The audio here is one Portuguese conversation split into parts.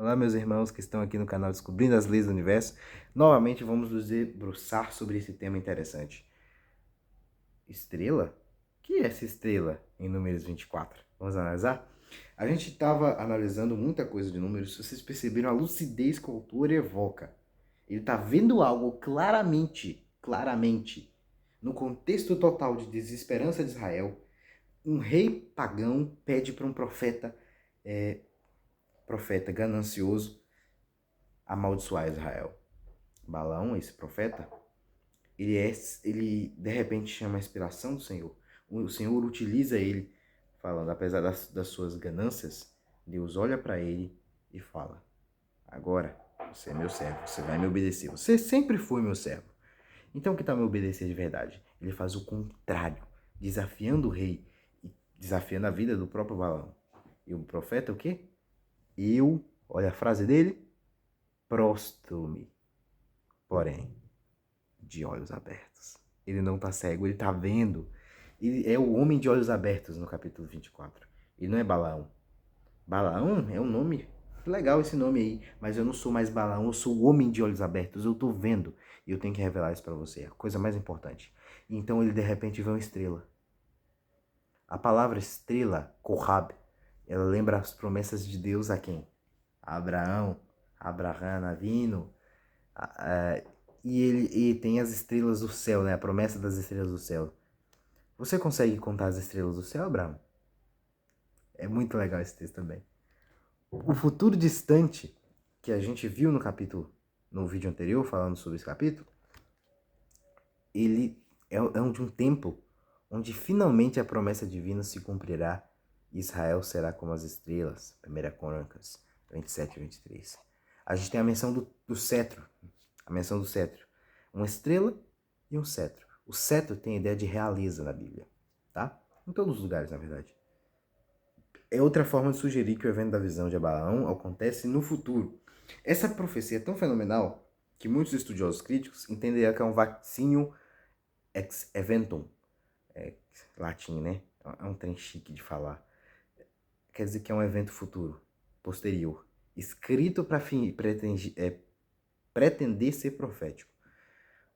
Olá, meus irmãos que estão aqui no canal Descobrindo as Leis do Universo. Novamente vamos nos debruçar sobre esse tema interessante. Estrela? O que é essa estrela em Números 24? Vamos analisar? A gente estava analisando muita coisa de números. Se vocês perceberam a lucidez que o autor evoca. Ele está vendo algo claramente, no contexto total de desesperança de Israel. Um rei pagão pede para um profeta ganancioso, amaldiçoar Israel. Balaão, esse profeta, ele de repente chama a inspiração do Senhor. O Senhor utiliza ele, falando, apesar das suas ganâncias, Deus olha para ele e fala: agora você é meu servo, você vai me obedecer. Você sempre foi meu servo. Então que tal me obedecer de verdade? Ele faz o contrário, desafiando o rei e desafiando a vida do próprio Balaão. E o profeta o quê? Olha a frase dele, prostro-me, porém, de olhos abertos. Ele não está cego, ele está vendo. Ele é o homem de olhos abertos no capítulo 24. Ele não é Balaão. Balaão é um nome legal, esse nome aí, mas eu não sou mais Balaão, eu sou o homem de olhos abertos. Eu estou vendo e eu tenho que revelar isso para você, é a coisa mais importante. Então ele de repente vê uma estrela. A palavra estrela, Kohab, ela lembra as promessas de Deus a quem? A Abraão, Abraham, Avino, e tem as estrelas do céu, né? A promessa das estrelas do céu. Você consegue contar as estrelas do céu, Abraão? É muito legal esse texto também. O futuro distante que a gente viu no vídeo anterior, falando sobre esse capítulo, ele é de um tempo onde finalmente a promessa divina se cumprirá e Israel será como as estrelas. 1 Crônicas 27 e 23. A gente tem a menção do cetro. A menção do cetro. Uma estrela e um cetro. O cetro tem a ideia de realeza na Bíblia, tá? Em todos os lugares, na verdade. É outra forma de sugerir que o evento da visão de Balaão acontece no futuro. Essa profecia é tão fenomenal que muitos estudiosos críticos entenderão que é um vaccinium ex eventum. É latim, né? É um trem chique de falar. Quer dizer que é um evento futuro, posterior, escrito para pretender ser profético.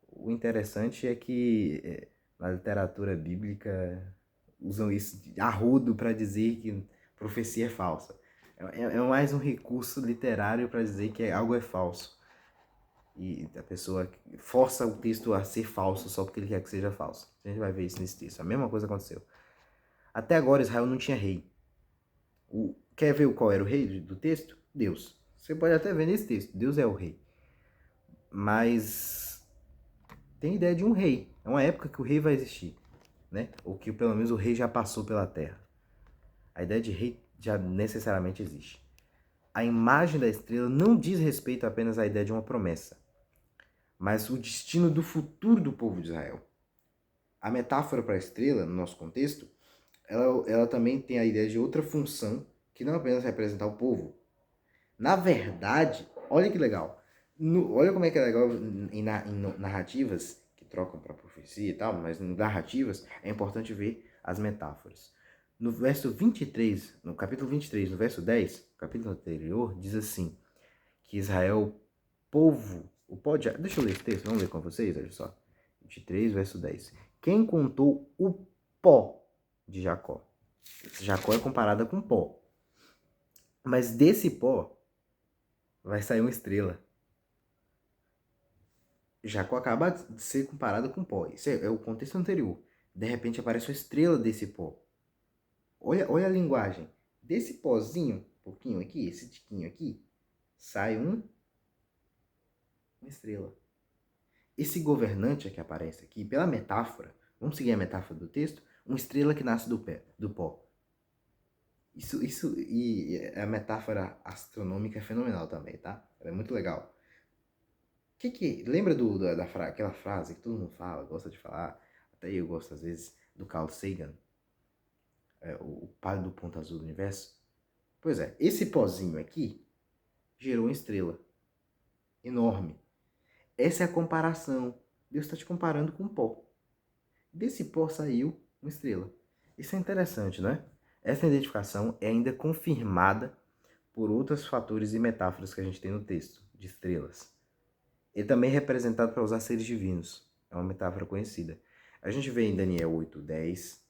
O interessante é que na literatura bíblica usam isso de arrudo para dizer que profecia é falsa. É mais um recurso literário para dizer que algo é falso. E a pessoa força o texto a ser falso só porque ele quer que seja falso. A gente vai ver isso nesse texto. A mesma coisa aconteceu. Até agora Israel não tinha rei. Quer ver qual era o rei do texto? Deus. Você pode até ver nesse texto. Deus é o rei. Mas tem ideia de um rei. É uma época que o rei vai existir, né? Ou que pelo menos o rei já passou pela terra. A ideia de rei já necessariamente existe. A imagem da estrela não diz respeito apenas à ideia de uma promessa, mas o destino do futuro do povo de Israel. A metáfora para a estrela, no nosso contexto, ela também tem a ideia de outra função que não apenas representar o povo. Na verdade, olha que legal. Olha como é que é legal em narrativas que trocam para profecia e tal, mas em narrativas é importante ver as metáforas. No verso 23, no capítulo 23, no verso 10, capítulo anterior, diz assim, que Israel, povo, deixa eu ler esse texto, vamos ler com vocês, olha só. 23, verso 10. Quem contou o pó de Jacó? Jacó é comparada com pó. Mas desse pó vai sair uma estrela. Jacó acaba de ser comparado com pó. Isso é o contexto anterior. De repente aparece uma estrela desse pó. Olha a linguagem. Desse pozinho, um pouquinho aqui, esse tiquinho aqui, sai uma estrela. Esse governante que aparece aqui, pela metáfora, vamos seguir a metáfora do texto, uma estrela que nasce do pó. E a metáfora astronômica é fenomenal também, tá? Ela é muito legal. Lembra aquela frase que todo mundo fala, gosta de falar, até eu gosto às vezes, do Carl Sagan, o pai do ponto azul do universo? Pois é, esse pozinho aqui gerou uma estrela enorme. Essa é a comparação. Deus está te comparando com pó. Desse pó saiu uma estrela. Isso é interessante, não é? Essa identificação é ainda confirmada por outros fatores e metáforas que a gente tem no texto, de estrelas. Ele também é representado para usar seres divinos. É uma metáfora conhecida. A gente vê em Daniel 8:10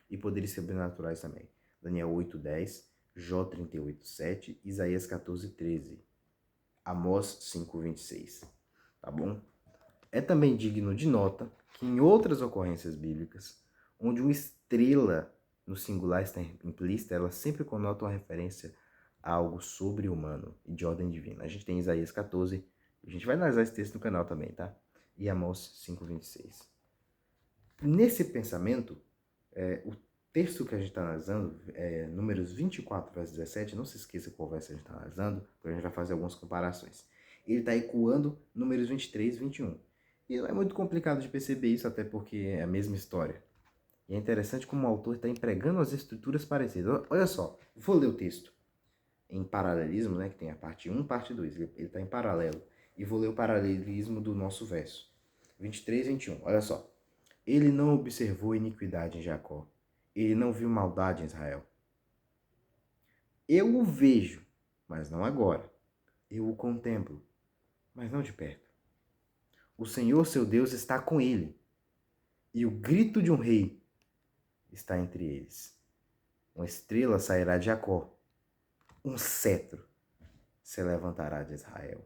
e poderes sobrenaturais também. Daniel 8:10, Jó 38:7, Isaías 14:13, Amós 5:26. Tá bom? É também digno de nota que em outras ocorrências bíblicas, onde uma estrela no singular está implícita, ela sempre conota uma referência a algo sobre-humano e de ordem divina. A gente tem Isaías 14, a gente vai analisar esse texto no canal também, tá? E Amós 5:26. Nesse pensamento, o texto que a gente está analisando, Números 24, verso 17, não se esqueça qual verso a gente está analisando, porque a gente vai fazer algumas comparações. Ele está ecoando Números 23, 21. E não é muito complicado de perceber isso, até porque é a mesma história. E é interessante como o autor está empregando as estruturas parecidas. Olha só, vou ler o texto em paralelismo, né, que tem a parte 1 e parte 2. Ele está em paralelo. E vou ler o paralelismo do nosso verso. 23, 21. Olha só. Ele não observou iniquidade em Jacó. Ele não viu maldade em Israel. Eu o vejo, mas não agora. Eu o contemplo, mas não de perto. O Senhor, seu Deus, está com ele. E o grito de um rei está entre eles. Uma estrela sairá de Jacó. Um cetro se levantará de Israel.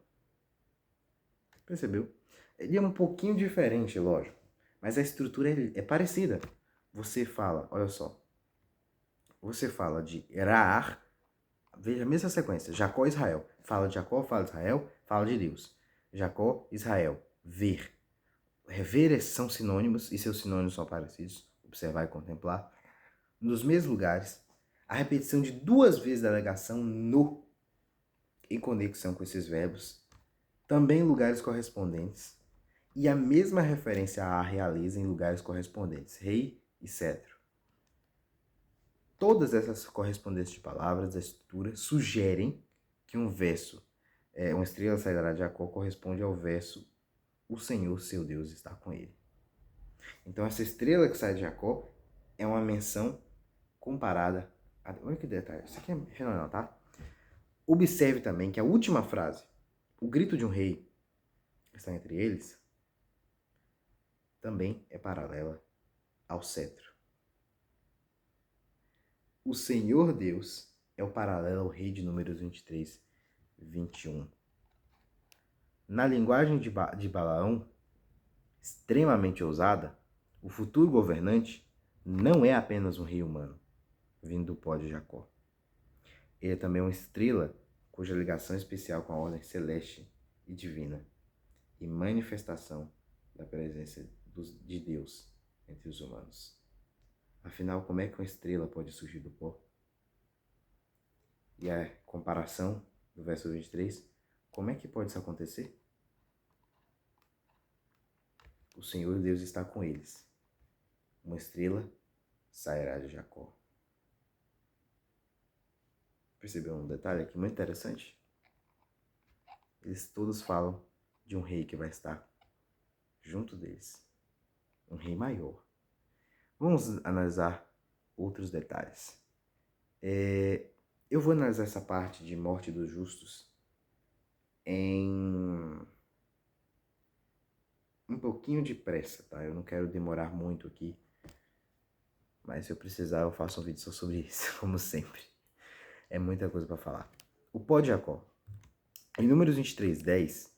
Percebeu? Ele é um pouquinho diferente, lógico. Mas a estrutura é parecida. Você fala, olha só. Você fala de Raar. Veja a mesma sequência. Jacó, Israel. Fala de Jacó, fala de Israel, fala de Deus. Jacó, Israel. Ver. Ver são sinônimos e seus sinônimos são parecidos. Observar e contemplar. Nos mesmos lugares. A repetição de 2 vezes da negação no em conexão com esses verbos. Também em lugares correspondentes. E a mesma referência a realeza em lugares correspondentes. Rei e cetro. Todas essas correspondências de palavras da estrutura sugerem que um verso, uma estrela sairá de Jacó, corresponde ao verso o Senhor, seu Deus, está com ele. Então, essa estrela que sai de Jacó é uma menção comparada. Olha que detalhe, isso aqui é fenomenal, tá? Observe também que a última frase, o grito de um rei, que está entre eles, também é paralela ao cetro. O Senhor Deus é o paralelo ao rei de Números 23, 21. Na linguagem de Balaão, extremamente ousada, o futuro governante não é apenas um rei humano, vindo do pó de Jacó. Ele é também uma estrela cuja ligação especial com a ordem celeste e divina e manifestação da presença de Deus entre os humanos. Afinal, como é que uma estrela pode surgir do pó? E a comparação do verso 23, como é que pode isso acontecer? O Senhor Deus está com eles. Uma estrela sairá de Jacó. Percebeu um detalhe aqui muito interessante? Eles todos falam de um rei que vai estar junto deles. Um rei maior. Vamos analisar outros detalhes. Eu vou analisar essa parte de morte dos justos em um pouquinho de pressa, tá? Eu não quero demorar muito aqui, mas se eu precisar eu faço um vídeo só sobre isso, como sempre. É muita coisa para falar. O pó de Jacó. Em Números 23, 10,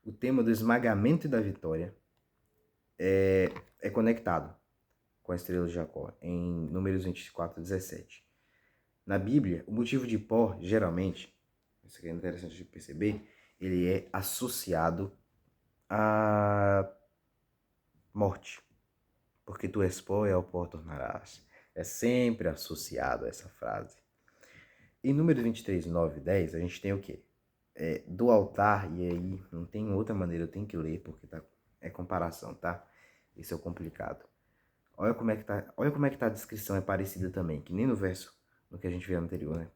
o tema do esmagamento e da vitória é conectado com a estrela de Jacó, em Números 24, 17. Na Bíblia, o motivo de pó, geralmente, isso aqui é interessante de perceber, ele é associado à morte. Porque tu és pó e ao pó tornarás. É sempre associado a essa frase. Em Números 23, 9 e 10, a gente tem o quê? Do altar, e aí não tem outra maneira, eu tenho que ler, porque é comparação, tá? Isso é o complicado. Olha como é que tá a descrição, é parecida também, que nem no verso, no que a gente viu anterior, né?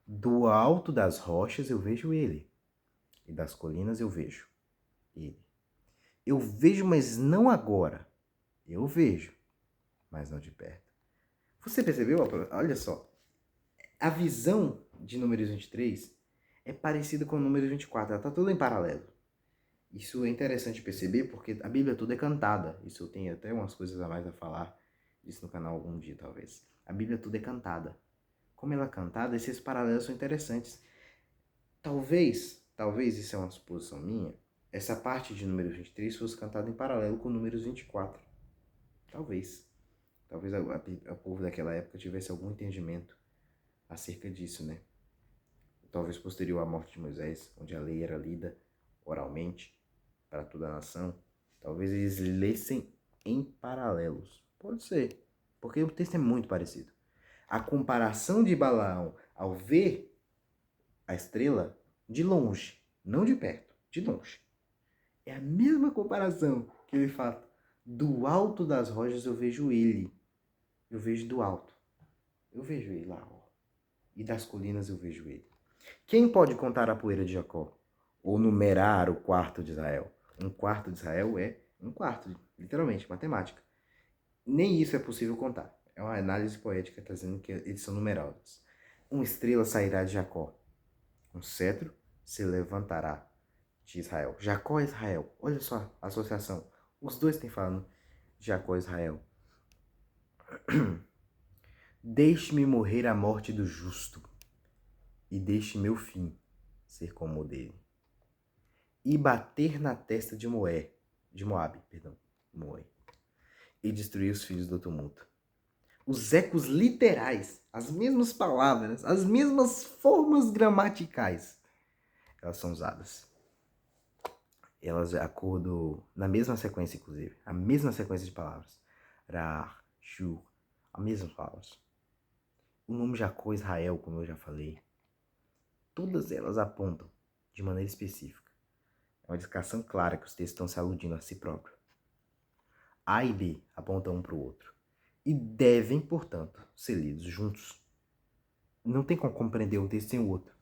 Do alto das rochas eu vejo ele, e das colinas eu vejo ele. Eu vejo, mas não agora. Eu vejo, mas não de perto. Você percebeu? Olha só, A visão de Números 23 é parecida com o Números 24, ela está toda em paralelo. Isso é interessante perceber porque a Bíblia toda é cantada. Isso eu tenho até umas coisas a mais a falar disso no canal algum dia, talvez. A Bíblia toda é cantada. Como ela é cantada, esses paralelos são interessantes. Talvez isso é uma suposição minha, essa parte de Números 23 fosse cantada em paralelo com Números 24. Talvez. Talvez o povo daquela época tivesse algum entendimento acerca disso, né? Talvez posterior à morte de Moisés, onde a lei era lida oralmente para toda a nação, talvez eles lessem em paralelos. Pode ser, porque o texto é muito parecido. A comparação de Balaão ao ver a estrela de longe, não de perto, de longe, é a mesma comparação que ele fala. Do alto das rochas eu vejo ele. Eu vejo do alto. Eu vejo ele lá, ó. E das colinas eu vejo ele. Quem pode contar a poeira de Jacó? Ou numerar o quarto de Israel? Um quarto de Israel é um quarto, literalmente, matemática. Nem isso é possível contar. É uma análise poética, está dizendo que eles são numerados. Uma estrela sairá de Jacó. Um cetro se levantará de Israel. Jacó e Israel. Olha só a associação. Os dois têm falando Jacó e Israel. Deixe-me morrer a morte do justo, e deixe meu fim ser como o dele. E bater na testa de Moabe, e destruir os filhos do tumulto. Os ecos literais, as mesmas palavras, as mesmas formas gramaticais, elas são usadas. Elas de acordo, na mesma sequência, inclusive, a mesma sequência de palavras. Ra, Shu, as mesmas palavras. O nome Jacó, Israel, como eu já falei, todas elas apontam de maneira específica. É uma indicação clara que os textos estão se aludindo a si próprio. A e B apontam um para o outro. E devem, portanto, ser lidos juntos. Não tem como compreender um texto sem o outro.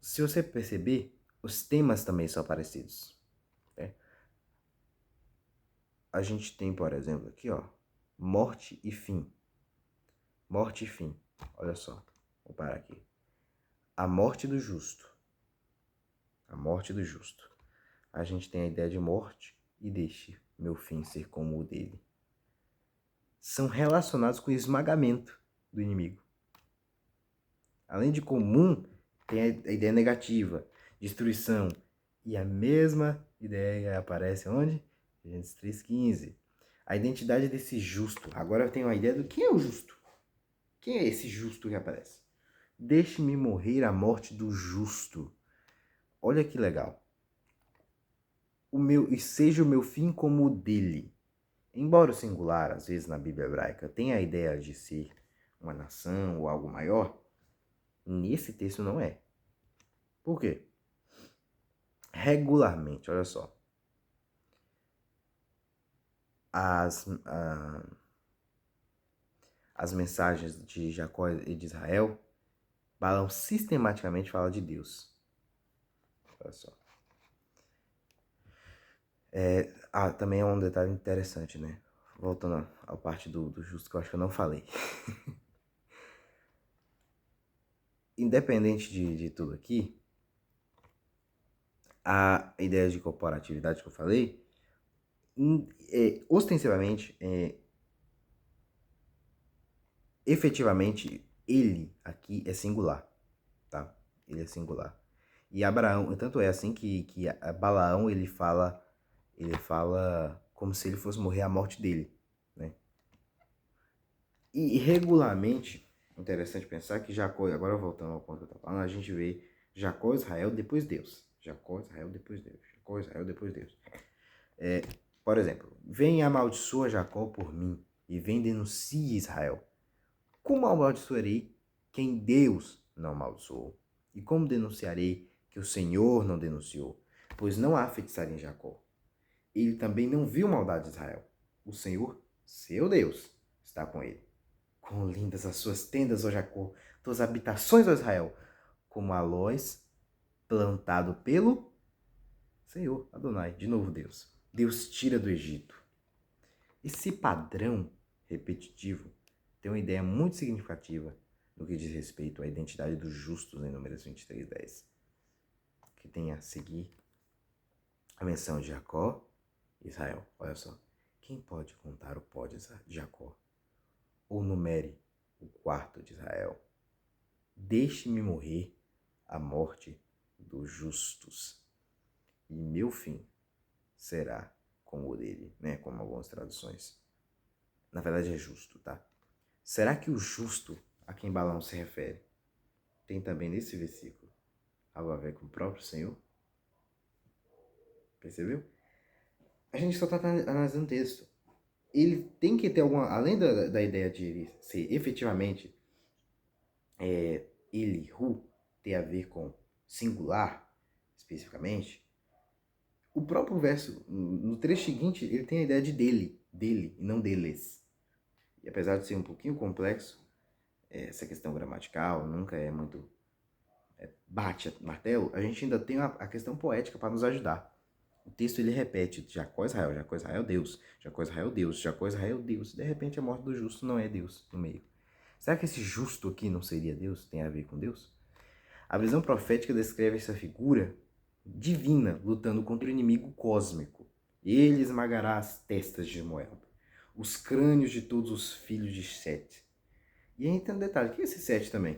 Se você perceber, os temas também são parecidos. Né? A gente tem, por exemplo, aqui, ó, morte e fim. Morte e fim. Olha só, vou parar aqui. A morte do justo. A morte do justo. A gente tem a ideia de morte e deixe meu fim ser como o dele. São relacionados com o esmagamento do inimigo. Além de comum, tem a ideia negativa, destruição. E a mesma ideia aparece onde? Gênesis 3,15. A identidade desse justo. Agora eu tenho a ideia do quem é o justo. Quem é esse justo que aparece? Deixe-me morrer a morte do justo. Olha que legal. E seja o meu fim como o dele. Embora o singular, às vezes na Bíblia hebraica, tenha a ideia de ser uma nação ou algo maior, nesse texto não é. Por quê? Regularmente, olha só. As mensagens de Jacó e de Israel, Balaão sistematicamente fala de Deus. Olha só. Também é um detalhe interessante, né? Voltando à parte do justo que eu acho que eu não falei. Independente de tudo aqui, a ideia de corporatividade que eu falei, ostensivamente, efetivamente, ele aqui é singular, tá? Ele é singular. E Abraão, tanto é assim que Balaão, ele fala como se ele fosse morrer a morte dele, né? E regularmente, interessante pensar que Jacó, agora voltando ao ponto que eu estava falando, a gente vê Jacó, Israel, depois Deus. Jacó, Israel, depois Deus. Jacó, Israel, depois Deus. Por exemplo, vem e amaldiçoa Jacó por mim, e vem e denuncie Israel. Como amaldiçoarei quem Deus não amaldiçoou? E como denunciarei que o Senhor não denunciou? Pois não há feitiçaria em Jacó. Ele também não viu maldade de Israel. O Senhor, seu Deus, está com ele. Quão lindas as suas tendas, ó Jacó, tuas habitações, ó Israel, como aloés plantado pelo Senhor, Adonai, de novo Deus. Deus tira do Egito. Esse padrão repetitivo tem uma ideia muito significativa no que diz respeito à identidade dos justos em Números 23:10, que tem a seguir a menção de Jacó e Israel. Olha só, quem pode contar o pó de Jacó? Ou numere o quarto de Israel? Deixe-me morrer a morte dos justos, e meu fim será como o dele, né? Como algumas traduções. Na verdade é justo, tá? Será que o justo a quem Balaão se refere tem também nesse versículo algo a ver com o próprio Senhor? Percebeu? A gente só está analisando o texto. Ele tem que ter alguma... Além da ideia de ele ser efetivamente Elihu, ter a ver com singular, especificamente, o próprio verso, no trecho seguinte, ele tem a ideia de dele, e não deles. E apesar de ser um pouquinho complexo, essa questão gramatical nunca é muito bate martelo, a gente ainda tem a questão poética para nos ajudar. O texto ele repete Jacó Israel, Deus, Jacó Israel Deus, Jacó Israel Deus. De repente a morte do justo não é Deus no meio. Será que esse justo aqui não seria Deus? Tem a ver com Deus? A visão profética descreve essa figura divina lutando contra o inimigo cósmico. Ele esmagará as testas de Moab, os crânios de todos os filhos de Sete. E aí tem um detalhe, o que é esse Sete também?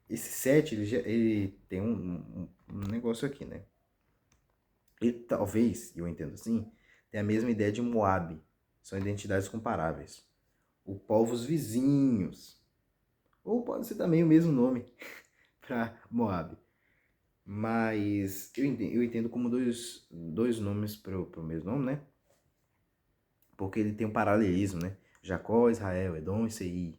Esse Sete, ele tem um negócio aqui, né? Ele talvez, eu entendo assim, tenha a mesma ideia de Moab. São identidades comparáveis. Ou povos vizinhos. Ou pode ser também o mesmo nome para Moab. Mas eu entendo como dois nomes para o mesmo nome, né? Porque ele tem um paralelismo, né? Jacó, Israel, Edom e Seir.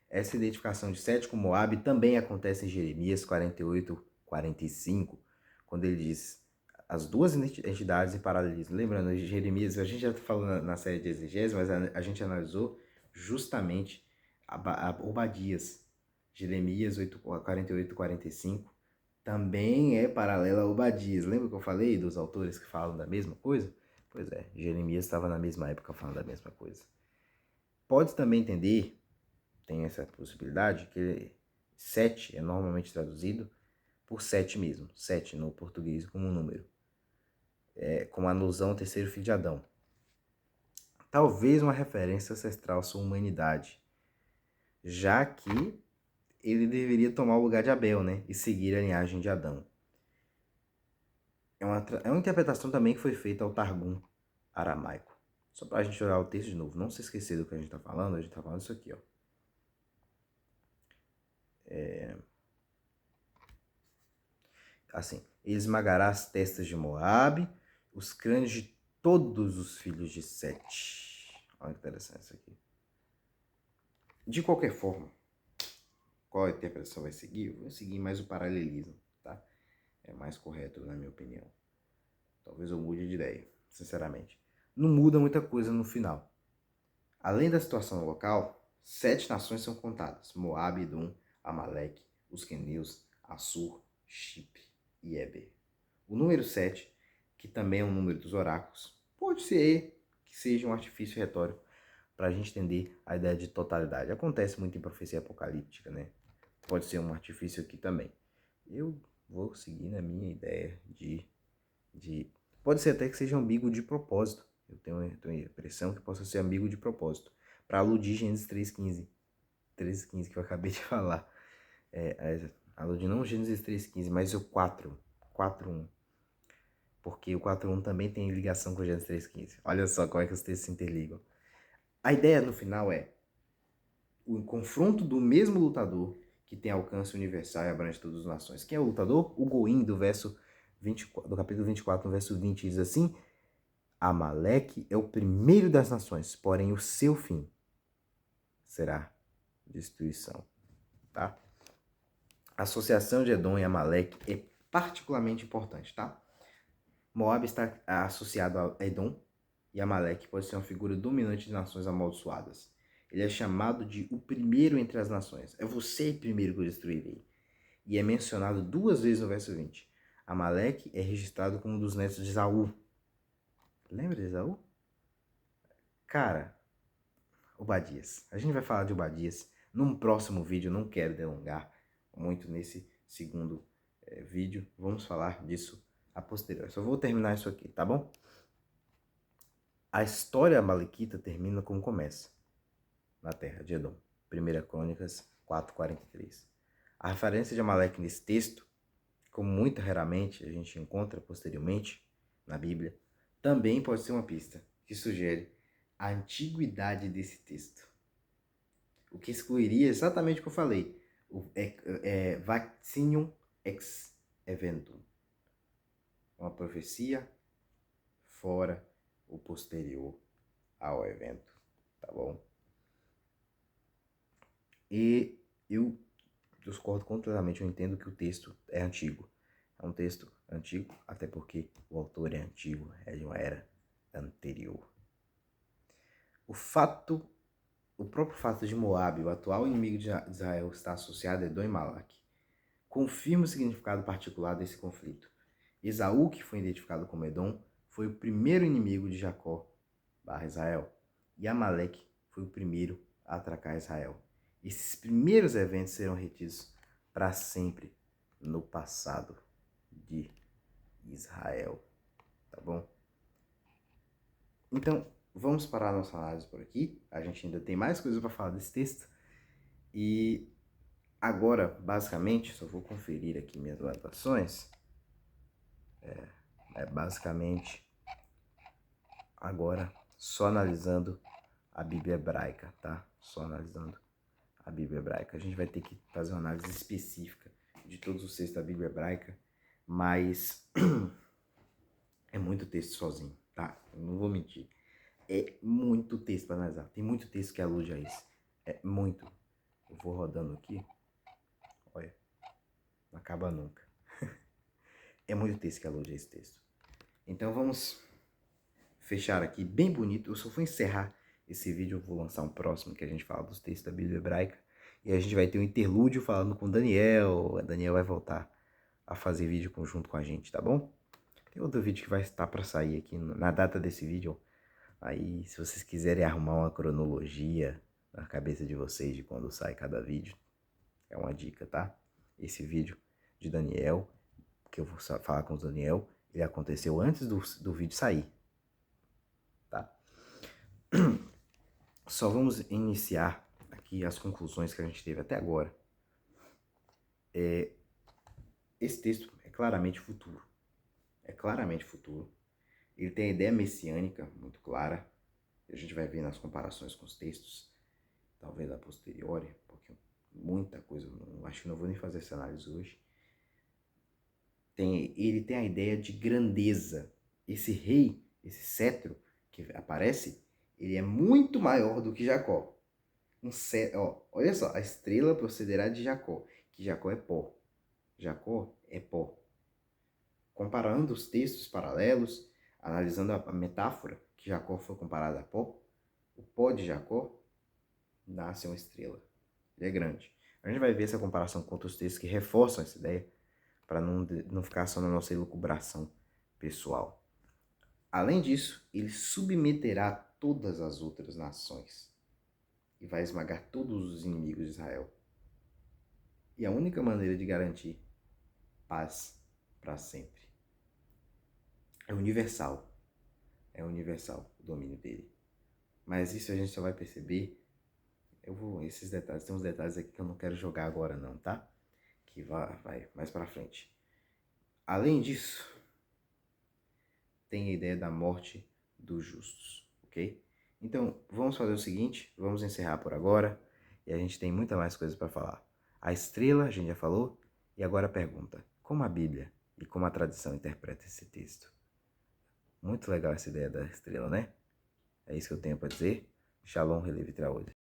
Essa identificação de Sete com Moab também acontece em Jeremias 48:45, quando ele diz as duas entidades em paralelismo. Lembrando, Jeremias, a gente já falou na série de exegese, mas a gente analisou justamente Obadias. Jeremias 48:45 também é paralela a Obadias. Lembra que eu falei dos autores que falam da mesma coisa? Pois é, Jeremias estava na mesma época falando da mesma coisa. Pode também entender, tem essa possibilidade, que sete é normalmente traduzido por sete mesmo. Sete no português como um número. Como alusão ao terceiro filho de Adão. Talvez uma referência ancestral à sua humanidade, já que ele deveria tomar o lugar de Abel, né? E seguir a linhagem de Adão. É uma interpretação também que foi feita ao Targum aramaico. Só para a gente olhar o texto de novo, não se esquecer do que a gente está falando, a gente está falando isso aqui, ó. Assim, ele esmagará as testas de Moabe, os crânios de todos os filhos de Sete. Olha que interessante isso aqui. De qualquer forma, qual a interpretação vai seguir? Eu vou seguir mais o paralelismo, tá? É mais correto, na minha opinião. Talvez eu mude de ideia, sinceramente. Não muda muita coisa no final. Além da situação local, 7 nações são contadas: Moabe, Edom, Amaleque, os queneus, Assur, Chipre e Eber. O número 7, que também é um número dos oráculos, pode ser que seja um artifício retórico para a gente entender a ideia de totalidade. Acontece muito em profecia apocalíptica, né? Pode ser um artifício aqui também. Eu vou seguir na minha ideia de... Pode ser até que seja ambíguo de propósito. Eu tenho a impressão que possa ser ambíguo de propósito, para aludir Gênesis 3:15. 3:15 que eu acabei de falar. Aludir não Gênesis 3:15, mas o 4:1. Porque o 4:1 também tem ligação com o Gênesis 3:15. Olha só como é que os textos se interligam. A ideia no final é o confronto do mesmo lutador que tem alcance universal e abrange todas as nações. Quem é o lutador? O Goim, do capítulo 24, no verso 20, diz assim: Amaleque é o primeiro das nações, porém o seu fim será destruição. Tá? A associação de Edom e Amaleque é particularmente importante, tá? Moab está associado a Edom e Amaleque pode ser uma figura dominante de nações amaldiçoadas. Ele é chamado de o primeiro entre as nações. É você primeiro que eu destruirei. E é mencionado 2 vezes no verso 20. Amaleque é registrado como um dos netos de Esaú. Lembra de Esaú? Cara, Obadias. A gente vai falar de Obadias Num próximo vídeo, eu não quero delongar muito nesse segundo vídeo, vamos falar disso a posterior. Só vou terminar isso aqui, tá bom? A história amalequita termina como começa, na terra de Edom. 1 Crônicas 4:43. A referência de Amaleque nesse texto, como muito raramente a gente encontra posteriormente na Bíblia, também pode ser uma pista que sugere a antiguidade desse texto. O que excluiria exatamente o que eu falei, o vaccinium ex eventum, uma profecia fora o posterior ao evento, tá bom? E eu discordo completamente, eu entendo que o texto é antigo. É um texto antigo, até porque o autor é antigo, é de uma era anterior. O próprio fato de Moabe, o atual inimigo de Israel, estar associado a Edom e Malaque, confirma o significado particular desse conflito. Esaú, que foi identificado como Edom, foi o primeiro inimigo de Jacó /Israel, e Amaleque foi o primeiro a atracar Israel. Esses primeiros eventos serão retidos para sempre no passado de Israel, tá bom? Então, vamos parar a nossa análise por aqui. A gente ainda tem mais coisas para falar desse texto. E agora, basicamente, só vou conferir aqui minhas anotações. Basicamente, agora, só analisando a Bíblia hebraica, tá? Só analisando a Bíblia hebraica. A gente vai ter que fazer uma análise específica de todos os textos da Bíblia hebraica, mas é muito texto sozinho, tá? Eu não vou mentir. É muito texto para analisar. Tem muito texto que alude a isso. É muito. Eu vou rodando aqui. Olha, não acaba nunca. É muito texto que alude a esse texto. Então vamos fechar aqui bem bonito. Eu só vou encerrar esse vídeo. Eu vou lançar um próximo que a gente fala dos textos da Bíblia hebraica. E a gente vai ter um interlúdio falando com o Daniel. O Daniel vai voltar a fazer vídeo conjunto com a gente, tá bom? Tem outro vídeo que vai estar para sair aqui na data desse vídeo. Aí, se vocês quiserem arrumar uma cronologia na cabeça de vocês de quando sai cada vídeo, é uma dica, tá? Esse vídeo de Daniel, que eu vou falar com o Daniel, ele aconteceu antes do vídeo sair, tá? Só vamos iniciar aqui as conclusões que a gente teve até agora. Esse texto é claramente futuro. É claramente futuro. Ele tem a ideia messiânica muito clara. A gente vai ver nas comparações com os textos, talvez a posteriori, porque muita coisa, acho que não vou nem fazer essa análise hoje. Ele tem a ideia de grandeza. Esse rei, esse cetro que aparece, ele é muito maior do que Jacó. Olha só, a estrela procederá de Jacó, que Jacó é pó. Jacó é pó. Comparando os textos paralelos, analisando a metáfora que Jacó foi comparado a pó, o pó de Jacó nasce uma estrela. Ele é grande. A gente vai ver essa comparação com outros textos que reforçam essa ideia, para não ficar só na nossa elucubração pessoal. Além disso, ele submeterá todas as outras nações e vai esmagar todos os inimigos de Israel. E a única maneira de garantir paz para sempre é universal. É universal o domínio dele. Mas isso a gente só vai perceber. Esses detalhes, tem uns detalhes aqui que eu não quero jogar agora não, tá? Que vai mais para frente. Além disso, tem a ideia da morte dos justos, ok? Então, vamos fazer o seguinte, vamos encerrar por agora, e a gente tem muita mais coisa para falar. A estrela, a gente já falou, e agora a pergunta, como a Bíblia e como a tradição interpreta esse texto? Muito legal essa ideia da estrela, né? É isso que eu tenho para dizer. Shalom, Relevo e Traolho.